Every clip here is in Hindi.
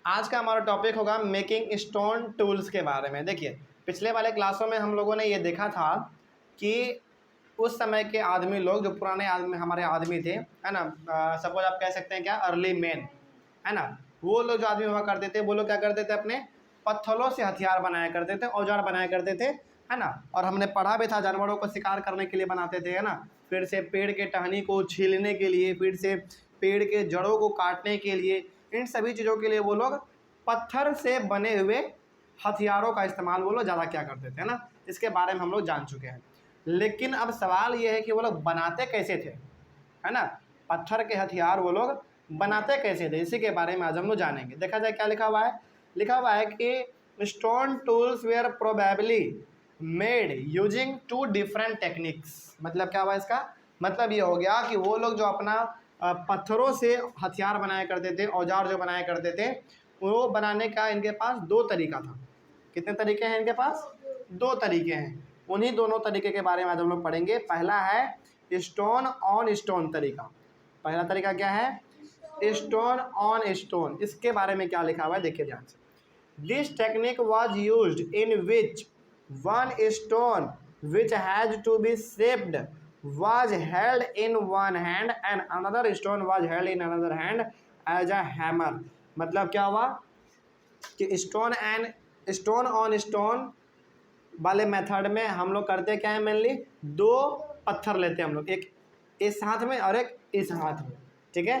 आज का हमारा टॉपिक होगा मेकिंग स्टोन टूल्स के बारे में। देखिए, पिछले वाले क्लासों में हम लोगों ने ये देखा था कि उस समय के आदमी लोग, जो पुराने आदमी हमारे आदमी थे, है ना, सपोज आप कह सकते हैं क्या, अर्ली मैन, है ना, वो लोग जो आदमी हुआ करते थे, वो लोग क्या करते थे, अपने पत्थरों से हथियार बनाया करते थे, औजार बनाया करते थे, है ना। और हमने पढ़ा भी था, जानवरों को शिकार करने के लिए बनाते थे, है ना, फिर से पेड़ के टहनी को छीलने के लिए, फिर से पेड़ के जड़ों को काटने के लिए, इन सभी चीज़ों के लिए वो लोग पत्थर से बने हुए हथियारों का इस्तेमाल वो लोग ज़्यादा क्या करते थे, है ना। इसके बारे में हम लोग जान चुके हैं। लेकिन अब सवाल ये है कि वो लोग बनाते कैसे थे, है ना, पत्थर के हथियार वो लोग बनाते कैसे थे, इसी के बारे में आज हम लोग जानेंगे। देखा जाए क्या लिखा हुआ है। लिखा हुआ है कि stone tools were probably made using 2 different techniques. मतलब क्या हुआ इसका मतलब ये हो गया कि वो लोग जो अपना पत्थरों से हथियार बनाया करते थे, औजार जो बनाया करते थे, वो बनाने का इनके पास 2 तरीका था। कितने तरीके हैं इनके पास? 2 तरीके हैं। उन्हीं दोनों तरीके के बारे में आज हम लोग पढ़ेंगे। पहला है स्टोन ऑन स्टोन तरीका। पहला तरीका क्या है? Stone on stone. इसके बारे में क्या लिखा हुआ है देखिए ध्यान से। This technique was use in which one stone which has to be shaped was held in one hand and another stone was held in another hand as a hammer। मतलब क्या हुआ कि स्टोन ऑन स्टोन वाले मेथड में हम लोग करते क्या है, मेनली 2 पत्थर लेते हैं हम लोग, एक इस हाथ में और एक इस हाथ में, ठीक है।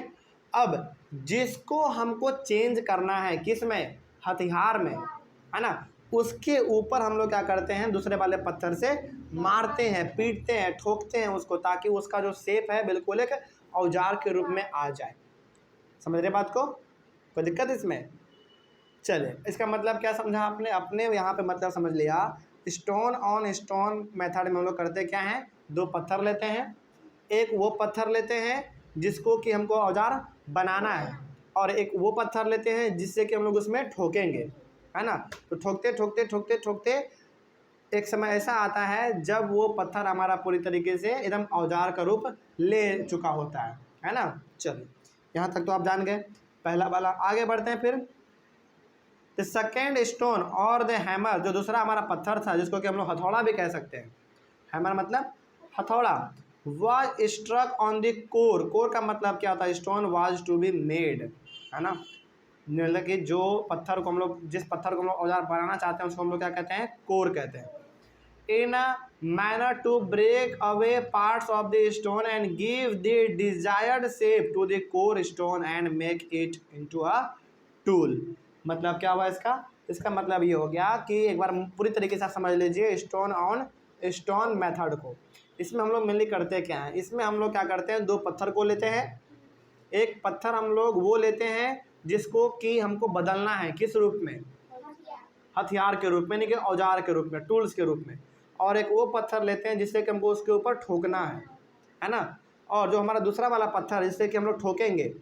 अब जिसको हमको चेंज करना है, किस में? हथियार में, है ना, उसके ऊपर हम लोग क्या करते हैं, दूसरे वाले पत्थर से मारते हैं, पीटते हैं, ठोकते हैं उसको, ताकि उसका जो शेप है बिल्कुल एक औजार के रूप में आ जाए। समझ रहे बात को? कोई दिक्कत इसमें? चलिए, इसका मतलब क्या समझा आपने? अपने यहाँ पे मतलब समझ लिया। स्टोन ऑन स्टोन मेथड में हम लोग करते क्या हैं, 2 पत्थर लेते हैं। एक वो पत्थर लेते हैं जिसको कि हमको औजार बनाना है, और एक वो पत्थर लेते हैं जिससे कि हम लोग उसमें ठोकेंगे, है ना। तो ठोकते ठोकते ठोकते ठोकते एक समय ऐसा आता है जब वो पत्थर हमारा पूरी तरीके से एकदम औजार का रूप ले चुका होता है ना। चलिए, यहाँ तक तो आप जान गए पहला वाला। आगे बढ़ते हैं। फिर द सेकेंड स्टोन और द हैमर, जो दूसरा हमारा पत्थर था, जिसको कि हम लोग हथौड़ा भी कह सकते हैं, हैमर मतलब हथौड़ा, was struck on the core. Core का मतलब क्या होता है? Stone was to be made, है ना। मतलब कि जो पत्थर को हम लोग, जिस पत्थर को हम लोग औजार बनाना चाहते हैं, उसको हम लोग क्या कहते हैं? कोर कहते हैं। In a manner to break away parts of the stone and give the desired shape to the core stone and make it into a tool. मतलब क्या हुआ इसका? इसका मतलब ये हो गया कि एक बार पूरी तरीके से समझ लीजिए स्टोन ऑन स्टोन मेथड को। इसमें हम लोग मेनली करते क्या हैं? इसमें हम लोग क्या करते हैं, 2 पत्थर को लेते हैं। एक पत्थर हम लोग वो लेते हैं जिसको कि हमको बदलना है, किस रूप में? हथियार के रूप में, नहीं कि औजार के रूप में, टूल्स के रूप में। और एक वो पत्थर लेते हैं जिससे कि हमको उसके ऊपर ठोकना है ना। और जो हमारा दूसरा वाला पत्थर जिससे कि हम लोग ठोकेंगे,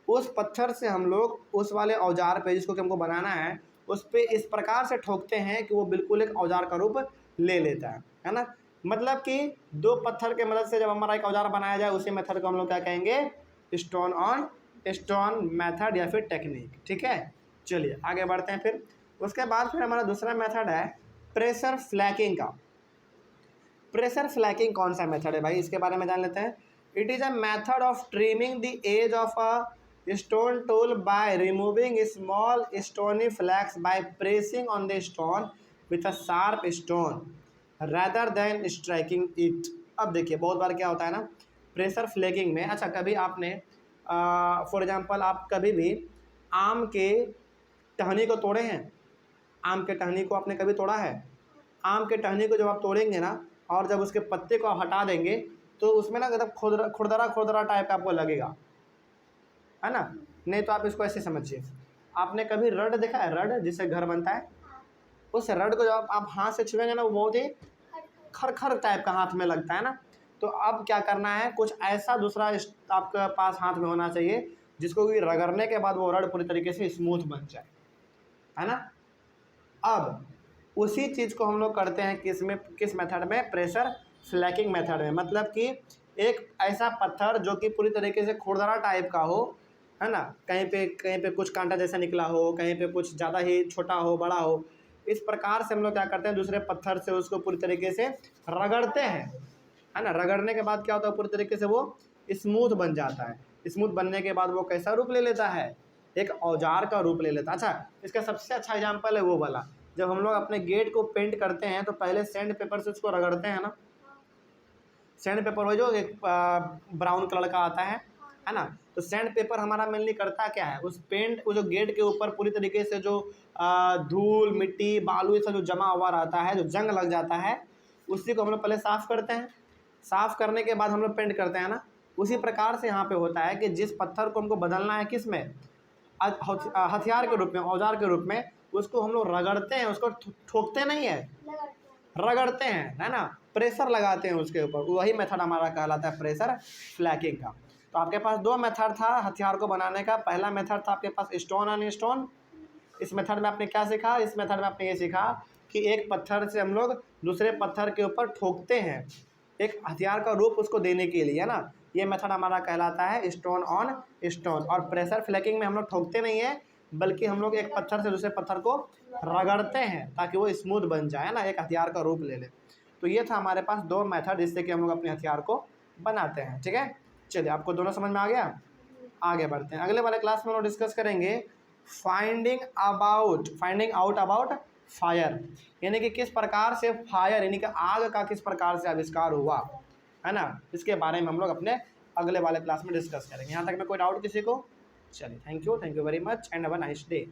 उस पत्थर से हम लोग उस वाले औजार पे जिसको कि हमको बनाना है, उस पे इस प्रकार से ठोकते हैं कि वो बिल्कुल एक औजार का रूप ले लेता है ना। मतलब कि 2 पत्थर के मदद से जब हमारा एक औजार बनाया जाए, उसी मेथड को हम लोग क्या कहेंगे? स्टोन ऑन स्टोन मेथड या फिर टेक्निक, ठीक है। चलिए आगे बढ़ते हैं। फिर उसके बाद फिर हमारा दूसरा मेथड है प्रेशर फ्लैकिंग का। प्रेशर फ्लैकिंग कौन सा मेथड है भाई, इसके बारे में जान लेते हैं। It is a method of trimming the edge of a stone tool by removing small stony flakes by pressing on the stone with a sharp stone rather than striking it. अब देखिए, बहुत बार क्या होता है ना प्रेशर फ्लैकिंग में। अच्छा, कभी आपने फॉर एग्जांपल आप कभी भी आम के टहनी को तोड़े हैं? आम के टहनी को आपने कभी तोड़ा है? आम के टहनी को जब आप तोड़ेंगे ना, और जब उसके पत्ते को आप हटा देंगे, तो उसमें ना एकदम खुरदरा खुरदरा टाइप का आपको लगेगा, है ना। नहीं तो आप इसको ऐसे समझिए, आपने कभी रड देखा है? रड जिससे घर बनता है, उस रड को जब आप हाथ से छुएंगे ना, वो बहुत ही खरखर टाइप का हाथ में लगता है ना। तो अब क्या करना है, कुछ ऐसा दूसरा आपके पास हाथ में होना चाहिए जिसको कि रगड़ने के बाद वो रड पूरी तरीके से स्मूथ बन जाए, है ना। अब उसी चीज़ को हम लोग करते हैं किस मेथड में? प्रेशर फ्लैकिंग मेथड में। मतलब कि एक ऐसा पत्थर जो कि पूरी तरीके से खुरदरा टाइप का हो, है ना, कहीं पे कुछ कांटा जैसा निकला हो, कहीं पे कुछ ज़्यादा ही छोटा हो, बड़ा हो। इस प्रकार से हम लोग क्या करते हैं, दूसरे पत्थर से उसको पूरी तरीके से रगड़ते हैं, है ना। रगड़ने के बाद क्या होता है, पूरी तरीके से वो स्मूथ बन जाता है। स्मूथ बनने के बाद वो कैसा रूप ले लेता है, एक औजार का रूप ले लेता है। अच्छा, इसका सबसे अच्छा एग्जाम्पल है वो वाला, जब हम लोग अपने गेट को पेंट करते हैं तो पहले सैंड पेपर से उसको रगड़ते हैं ना। सैंड पेपर वो जो एक ब्राउन कलर का आता है ना। तो सैंड पेपर हमारा मेनली करता क्या है, उस पेंट, वो जो गेट के ऊपर पूरी तरीके से जो धूल मिट्टी बालू ये सब जो जमा हुआ रहता है, जो जंग लग जाता है, उसी को हम लोग पहले साफ़ करते हैं। साफ़ करने के बाद हम लोग पेंट करते हैं ना। उसी प्रकार से यहाँ पे होता है कि जिस पत्थर को हमको बदलना है किस में, हथियार के रूप में, औजार के रूप में, उसको हम लोग रगड़ते हैं, उसको ठोकते नहीं है, रगड़ते हैं, है ना। प्रेशर लगाते हैं उसके ऊपर, वही मेथड हमारा कहलाता है प्रेशर फ्लैकिंग का। तो आपके पास दो मेथड था हथियार को बनाने का। पहला मेथड था आपके पास स्टोन ऑन स्टोन। इस मेथड में आपने क्या सीखा, इस मेथड में आपने ये सीखा कि एक पत्थर से हम लोग दूसरे पत्थर के ऊपर ठोकते हैं, एक हथियार का रूप उसको देने के लिए, है ना। ये मेथड हमारा कहलाता है स्टोन ऑन स्टोन। और प्रेशर फ्लैकिंग में हम लोग ठोकते नहीं है, बल्कि हम लोग एक पत्थर से दूसरे पत्थर को रगड़ते हैं ताकि वो स्मूथ बन जाए ना, एक हथियार का रूप ले ले। तो ये था हमारे पास दो मेथड जिससे कि हम लोग अपने हथियार को बनाते हैं। ठीक है, चलिए आपको दोनों समझ में आ गया। आगे बढ़ते हैं, अगले वाले क्लास में हम लोग डिस्कस करेंगे फाइंडिंग आउट अबाउट फायर, यानी कि किस प्रकार से फायर यानी कि आग का किस प्रकार से आविष्कार हुआ, है ना। इसके बारे में हम लोग अपने अगले वाले क्लास में डिस्कस करेंगे। यहाँ तक में कोई डाउट किसी को? चलिए, thank you very much and have a nice day.